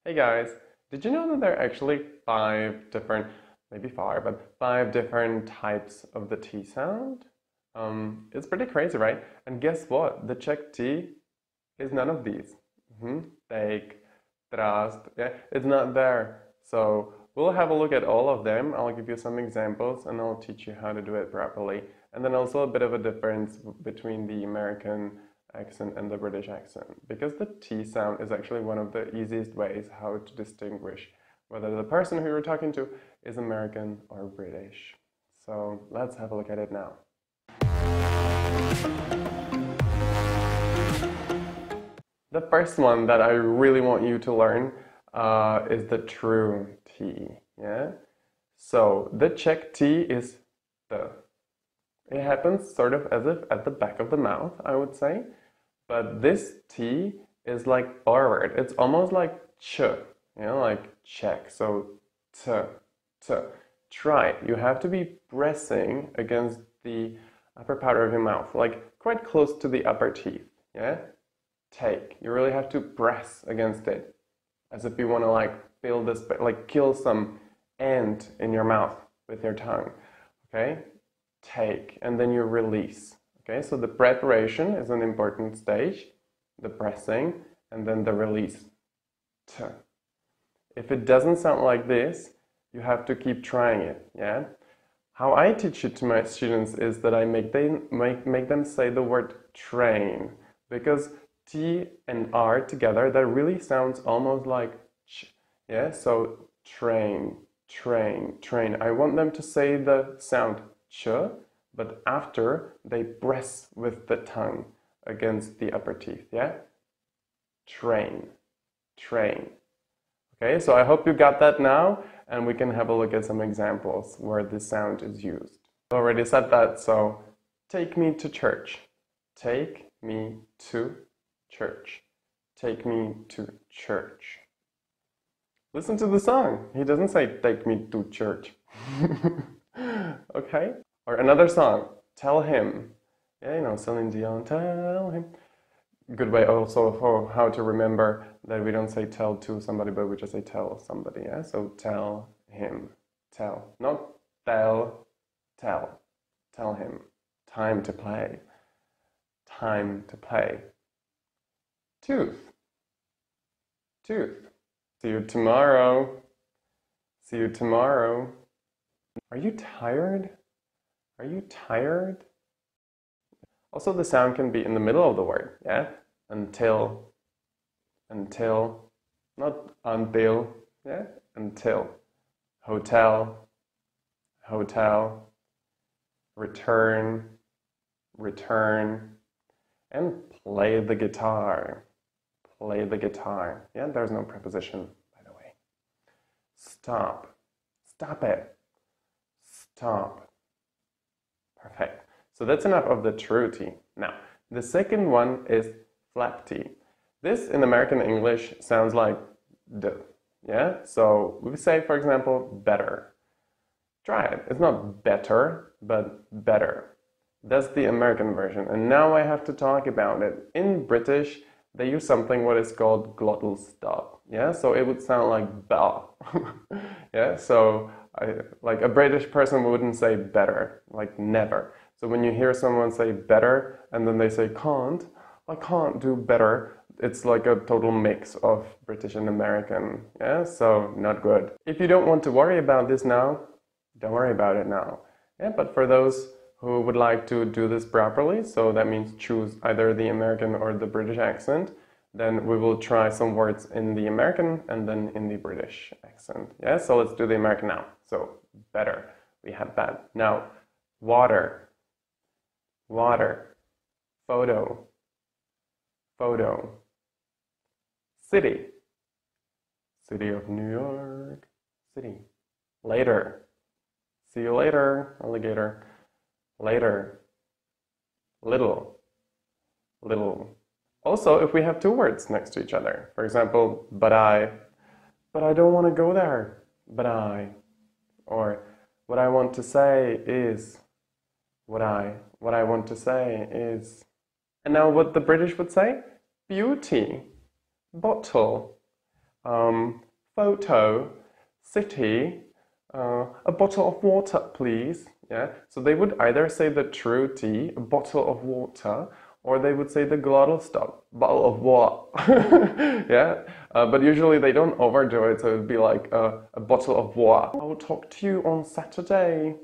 Hey guys, did you know that there are actually five different, maybe four, but five different types of the T sound? It's pretty crazy, right? And guess what? The Czech T is none of these. Take, trast, yeah, it's not there. So we'll have a look at all of them. I'll give you some examples and I'll teach you how to do it properly. And then also a bit of a difference between the American accent and the British accent, because the T sound is actually one of the easiest ways how to distinguish whether the person who you're talking to is American or British. So let's have a look at it now. The first one that I really want you to learn is the true T. Yeah. So the Czech T is the. It happens sort of as if at the back of the mouth, I would say. But this T is like forward. It's almost like ch, like Czech. So t, t. Try it. You have to be pressing against the upper part of your mouth, like quite close to the upper teeth. Yeah. Take. You really have to press against it, as if you want to like feel this, like kill some ant in your mouth with your tongue. Okay. Take, and then you release. Okay, so the preparation is an important stage, the pressing, and then the release. T. If it doesn't sound like this, you have to keep trying it. Yeah. How I teach it to my students is that I make them say the word train, because T and R together, that really sounds almost like ch. Yeah. So train, train, train. I want them to say the sound ch, but after they press with the tongue against the upper teeth, yeah? Train, train. Okay, so I hope you got that now, and we can have a look at some examples where this sound is used. I already said that, so take me to church. Take me to church. Take me to church. Listen to the song. He doesn't say take me to church. Okay? Or another song, tell him. Yeah, Celine Dion, tell him. Good way also for how to remember that we don't say tell to somebody, but we just say tell somebody. Yeah, so tell him, tell, not tell, tell, tell him. Time to play, time to play. Tooth, tooth. See you tomorrow. See you tomorrow. Are you tired? Are you tired? Also, the sound can be in the middle of the word, yeah? Until, not until, yeah? Until. Hotel, hotel. Return, return. And play the guitar, play the guitar. Yeah, there's no preposition, by the way. Stop, stop it, stop. Perfect. So that's enough of the true T. Now, the second one is flap T. This in American English sounds like d. Yeah? So we say, for example, better. Try it. It's not better, but better. That's the American version. And now I have to talk about it. In British, they use something what is called glottal stop. Yeah? So it would sound like ba. Yeah? So like a British person wouldn't say better, like never. So when you hear someone say better and then they say can't, I can't do better, it's like a total mix of British and American. Yeah, so not good. If you don't want to worry about this now, don't worry about it now. Yeah, but for those who would like to do this properly, so that means choose either the American or the British accent, then we will try some words in the American and then in the British accent. Yeah, so let's do the American now. So, better. We have that. Now, water. Water. Photo. Photo. City. City of New York. City. Later. See you later, alligator. Later. Little. Little. Also, if we have two words next to each other, for example, but I don't want to go there, but I, or what I want to say is, what I want to say is. And now what the British would say, beauty, bottle, photo, city, a bottle of water, please. Yeah, so they would either say the true T, a bottle of water, or they would say the glottal stop, bottle of water. Yeah, but usually they don't overdo it, so it would be like a bottle of water. I will talk to you on Saturday.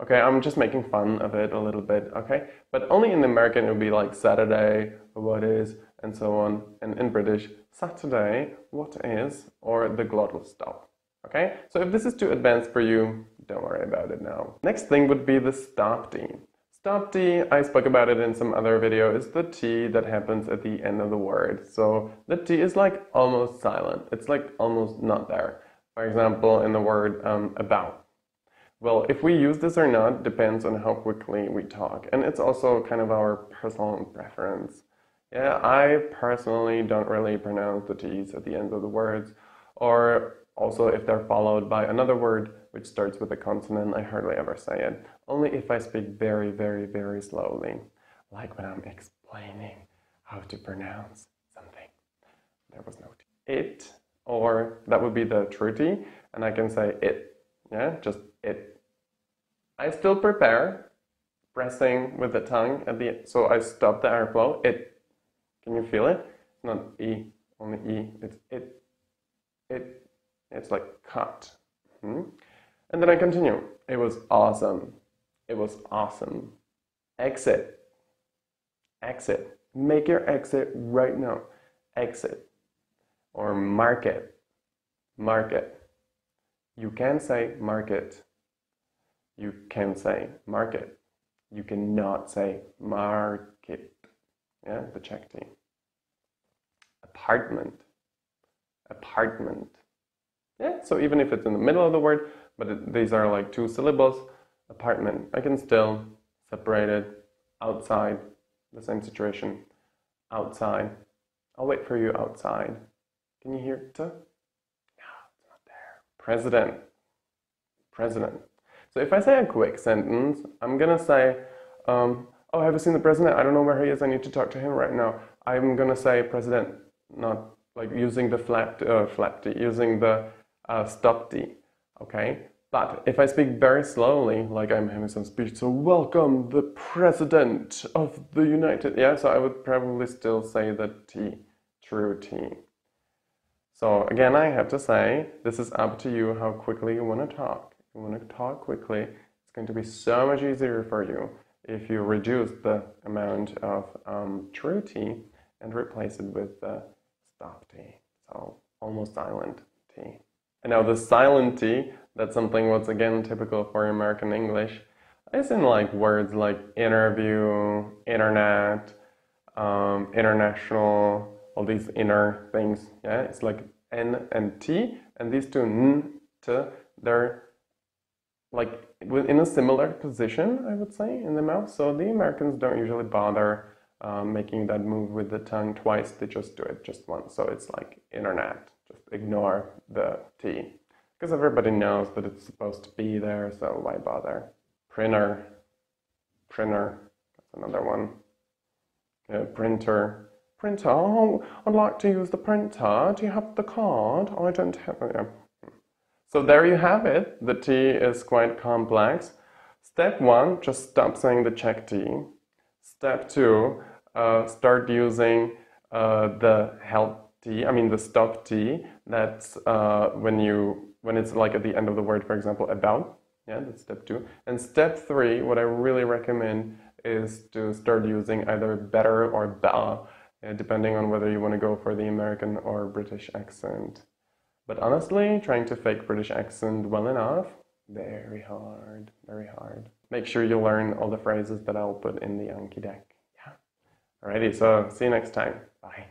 Okay, I'm just making fun of it a little bit, okay? But only in American it would be like Saturday, what is, and so on. And in British, Saturday, what is, or the glottal stop. Okay, so if this is too advanced for you, don't worry about it now. Next thing would be the stop D. Stop D, I spoke about it in some other video, is the T that happens at the end of the word. So the T is like almost silent. It's like almost not there. For example, in the word about. Well, if we use this or not depends on how quickly we talk. And it's also kind of our personal preference. Yeah, I personally don't really pronounce the T's at the end of the words. Or also if they're followed by another word which starts with a consonant, I hardly ever say it. Only if I speak very, very, very slowly. Like when I'm explaining how to pronounce something. There was no T. It, or that would be the true T, and I can say it. Yeah, just it. I still prepare pressing with the tongue at the end, so I stop the airflow. It. Can you feel it? It's not E, only E. It's it. It. It's like cut. And then I continue. It was awesome. It was awesome. Exit. Exit. Make your exit right now. Exit. Or market. Market. You can say market. You can say market. You cannot say market. Yeah, the Czech T. Apartment. Apartment. Yeah, so even if it's in the middle of the word, but these are like two syllables, apartment, I can still separate it. Outside, the same situation. Outside. I'll wait for you outside. Can you hear it? No, it's not there. President. President. So if I say a quick sentence, I'm gonna say, oh, have you seen the president? I don't know where he is. I need to talk to him right now. I'm gonna say president, not like using the flap T, using the stop D. Okay? But if I speak very slowly, like I'm having some speech, so welcome the President of the United... Yeah, so I would probably still say the T, true T. So again, I have to say, this is up to you how quickly you want to talk. If you want to talk quickly, it's going to be so much easier for you if you reduce the amount of true T and replace it with the stop T. So almost silent T. And now the silent T, that's something what's again typical for American English, is in like words like interview, internet, international, all these inner things. Yeah, it's like N and T, and these two N, T, they're like in a similar position, I would say, in the mouth. So the Americans don't usually bother making that move with the tongue twice. They just do it just once. So it's like internet. Just ignore the T. Because everybody knows that it's supposed to be there, so why bother? Printer. Printer. That's another one. Printer. Printer. Oh, I'd like to use the printer. Do you have the card? I don't have it. Yeah. So there you have it. The T is quite complex. Step 1, just stop saying the Czech T. Step 2, start using the help T, I mean the stop T. That's when it's like at the end of the word, for example, about. Yeah, that's step 2. And step 3, what I really recommend is to start using either better or ba, depending on whether you want to go for the American or British accent. But honestly, trying to fake British accent well enough, very hard, very hard. Make sure you learn all the phrases that I'll put in the Anki deck. Yeah. Alrighty, so see you next time. Bye.